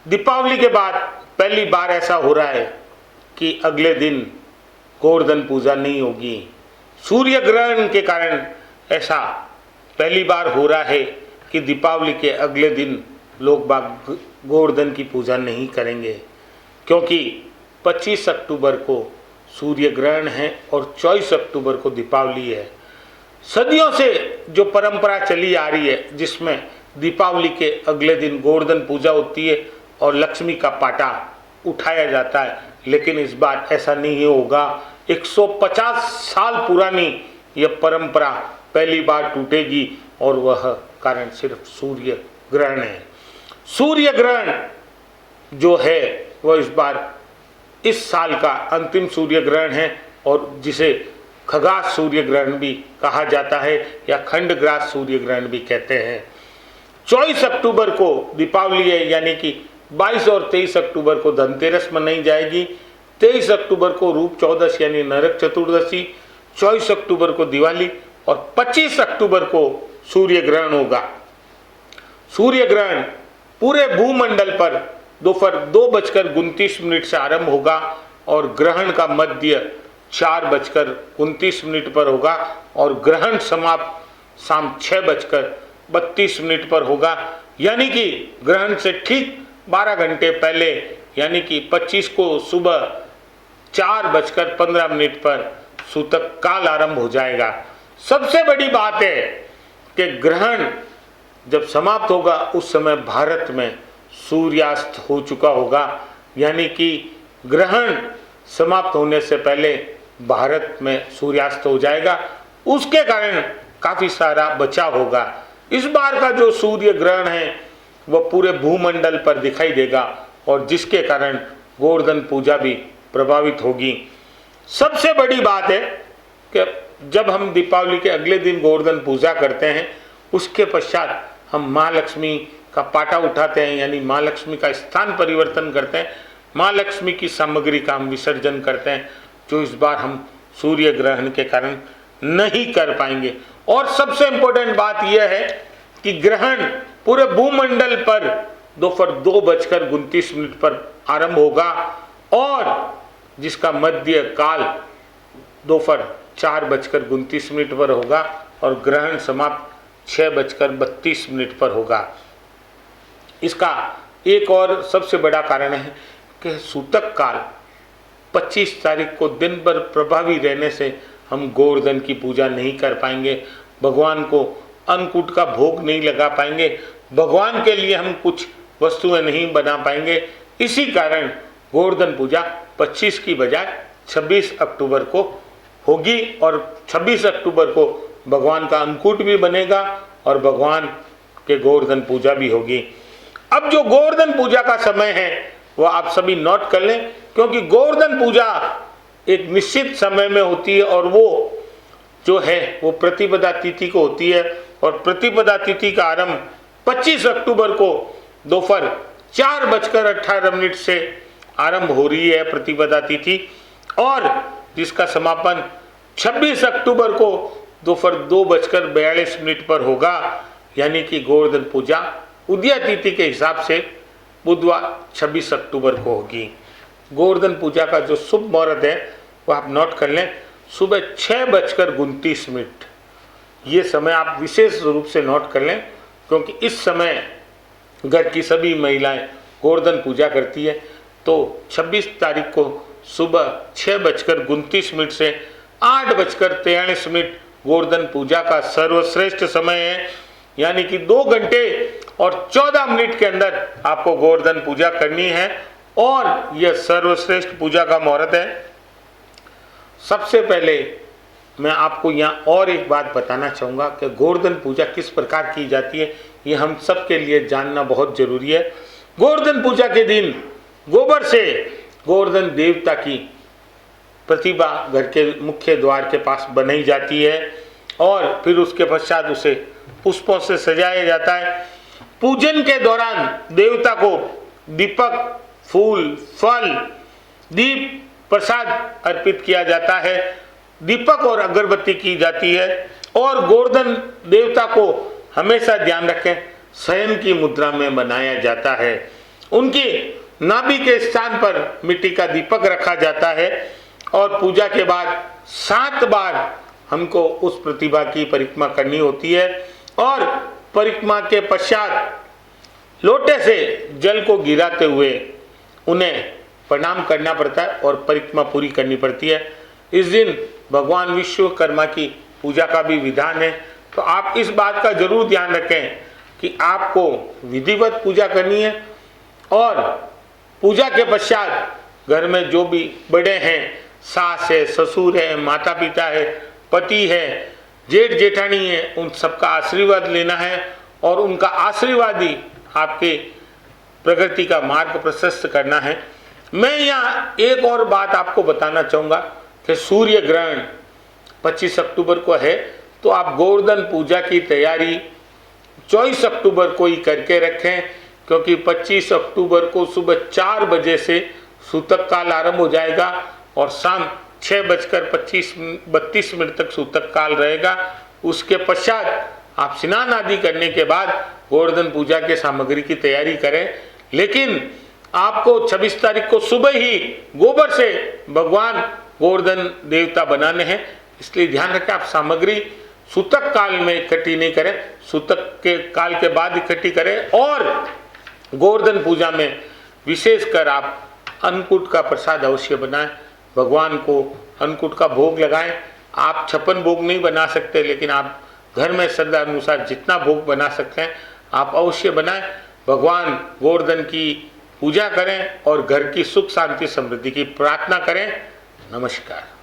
दीपावली के बाद पहली बार ऐसा हो रहा है कि अगले दिन गोवर्धन पूजा नहीं होगी। सूर्य ग्रहण के कारण ऐसा पहली बार हो रहा है कि दीपावली के अगले दिन लोग बाग गोवर्धन की पूजा नहीं करेंगे, क्योंकि 25 अक्टूबर को सूर्य ग्रहण है और 24 अक्टूबर को दीपावली है। सदियों से जो परंपरा चली आ रही है, जिसमें दीपावली के अगले दिन गोवर्धन पूजा होती है और लक्ष्मी का पाटा उठाया जाता है, लेकिन इस बार ऐसा नहीं होगा। 150 साल पुरानी यह परंपरा पहली बार टूटेगी और वह कारण सिर्फ सूर्य ग्रहण है। सूर्य ग्रहण जो है वह इस बार इस साल का अंतिम सूर्य ग्रहण है और जिसे खगास सूर्य ग्रहण भी कहा जाता है या खंडग्रास सूर्य ग्रहण भी कहते हैं। 24 अक्टूबर को दीपावली है, यानी कि 22 और 23 अक्टूबर को धनतेरस मनाई जाएगी। 23 अक्टूबर को रूप चौदस यानी नरक चतुर्दशी, 24 अक्टूबर को दिवाली और 25 अक्टूबर को सूर्य ग्रहण होगा। सूर्य ग्रहण पूरे भूमंडल पर दोपहर 2:29 से आरंभ होगा और ग्रहण का मध्य 4:29 पर होगा और ग्रहण समाप्त शाम 6:32 पर होगा, यानी कि ग्रहण से ठीक 12 घंटे पहले यानी कि 25 को सुबह 4:15 पर सूतक काल आरंभ हो जाएगा। सबसे बड़ी बात है कि ग्रहण जब समाप्त होगा उस समय भारत में सूर्यास्त हो चुका होगा, यानी कि ग्रहण समाप्त होने से पहले भारत में सूर्यास्त हो जाएगा। उसके कारण काफ़ी सारा बचाव होगा। इस बार का जो सूर्य ग्रहण है वह पूरे भूमंडल पर दिखाई देगा और जिसके कारण गोवर्धन पूजा भी प्रभावित होगी। सबसे बड़ी बात है कि जब हम दीपावली के अगले दिन गोवर्धन पूजा करते हैं, उसके पश्चात हम माँ लक्ष्मी का पाटा उठाते हैं, यानी माँ लक्ष्मी का स्थान परिवर्तन करते हैं। माँ लक्ष्मी की सामग्री का हम विसर्जन करते हैं, जो इस बार हम सूर्य ग्रहण के कारण नहीं कर पाएंगे। और सबसे इम्पोर्टेंट बात यह है कि ग्रहण पूरे भूमंडल पर दोपहर 2:29 पर आरंभ होगा और जिसका मध्य काल दोपहर 4:29 पर होगा और ग्रहण समाप्त 6:32 पर होगा। इसका एक और सबसे बड़ा कारण है कि सूतक काल 25 तारीख को दिन भर प्रभावी रहने से हम गोवर्धन की पूजा नहीं कर पाएंगे, भगवान को अन्नकूट का भोग नहीं लगा पाएंगे, भगवान के लिए हम कुछ वस्तुएं नहीं बना पाएंगे। इसी कारण गोवर्धन पूजा 25 की बजाय 26 अक्टूबर को होगी और 26 अक्टूबर को भगवान का अन्नकूट भी बनेगा और भगवान के गोवर्धन पूजा भी होगी। अब जो गोवर्धन पूजा का समय है वह आप सभी नोट कर लें, क्योंकि गोवर्धन पूजा एक निश्चित समय में होती है और वो जो है वो प्रतिपदा तिथि को होती है और प्रतिपदा तिथि का आरंभ 25 अक्टूबर को दोपहर 4:18 से आरंभ हो रही है प्रतिपदा तिथि और जिसका समापन 26 अक्टूबर को दोपहर 2:42 पर होगा, यानी कि गोवर्धन पूजा उदया तिथि के हिसाब से बुधवार 26 अक्टूबर को होगी। गोवर्धन पूजा का जो शुभ मुहूर्त है वो आप नोट कर लें, सुबह 6:29। ये समय आप विशेष रूप से नोट कर लें, क्योंकि इस समय घर की सभी महिलाएं गोवर्धन पूजा करती है। तो 26 तारीख को सुबह 6:29 से 8:43 गोवर्धन पूजा का सर्वश्रेष्ठ समय है, यानी कि 2 घंटे और 14 मिनट के अंदर आपको गोवर्धन पूजा करनी है और यह सर्वश्रेष्ठ पूजा का मुहूर्त है। सबसे पहले मैं आपको यहाँ और एक बात बताना चाहूँगा कि गोवर्धन पूजा किस प्रकार की जाती है, ये हम सब के लिए जानना बहुत जरूरी है। गोवर्धन पूजा के दिन गोबर से गोवर्धन देवता की प्रतिमा घर के मुख्य द्वार के पास बनाई जाती है और फिर उसके पश्चात उसे पुष्पों से सजाया जाता है। पूजन के दौरान देवता को दीपक, फूल, फल, दीप, प्रसाद अर्पित किया जाता है। दीपक और अगरबत्ती की जाती है और गोवर्धन देवता को हमेशा ध्यान रखें शयन की मुद्रा में बनाया जाता है उनकी नाभि के स्थान पर मिट्टी का दीपक रखा जाता है और पूजा के बाद 7 बार हमको उस प्रतिभा की परिक्रमा करनी होती है और परिक्रमा के पश्चात लोटे से जल को गिराते हुए उन्हें प्रणाम करना पड़ता है और परिक्रमा पूरी करनी पड़ती है। इस दिन भगवान विश्वकर्मा की पूजा का भी विधान है, तो आप इस बात का जरूर ध्यान रखें कि आपको विधिवत पूजा करनी है और पूजा के पश्चात घर में जो भी बड़े हैं, सास है, ससुर है, माता पिता है, पति है, जेठ जेठानी है, उन सबका आशीर्वाद लेना है और उनका आशीर्वाद ही आपके प्रगति का मार्ग प्रशस्त करना है। मैं यहाँ एक और बात आपको बताना चाहूँगा कि सूर्य ग्रहण 25 अक्टूबर को है, तो आप गोवर्धन पूजा की तैयारी 24 अक्टूबर को ही करके रखें, क्योंकि 25 अक्टूबर को सुबह 4 बजे से सूतक काल आरंभ हो जाएगा और शाम 6:32 तक सूतक काल रहेगा। उसके पश्चात आप स्नान आदि करने के बाद गोवर्धन पूजा के सामग्री की तैयारी करें, लेकिन आपको 26 तारीख को सुबह ही गोबर से भगवान गोवर्धन देवता बनाने हैं, इसलिए ध्यान रखें आप सामग्री सूतक काल में इकट्ठी नहीं करें, सूतक के काल के बाद इकट्ठी करें। और गोवर्धन पूजा में विशेषकर आप अन्नकूट का प्रसाद अवश्य बनाएं, भगवान को अन्नकूट का भोग लगाएं। आप 56 भोग नहीं बना सकते, लेकिन आप घर में श्रद्धा अनुसार जितना भोग बना सकते हैं आप अवश्य बनाएं। भगवान गोवर्धन की पूजा करें और घर की सुख शांति समृद्धि की प्रार्थना करें। नमस्कार।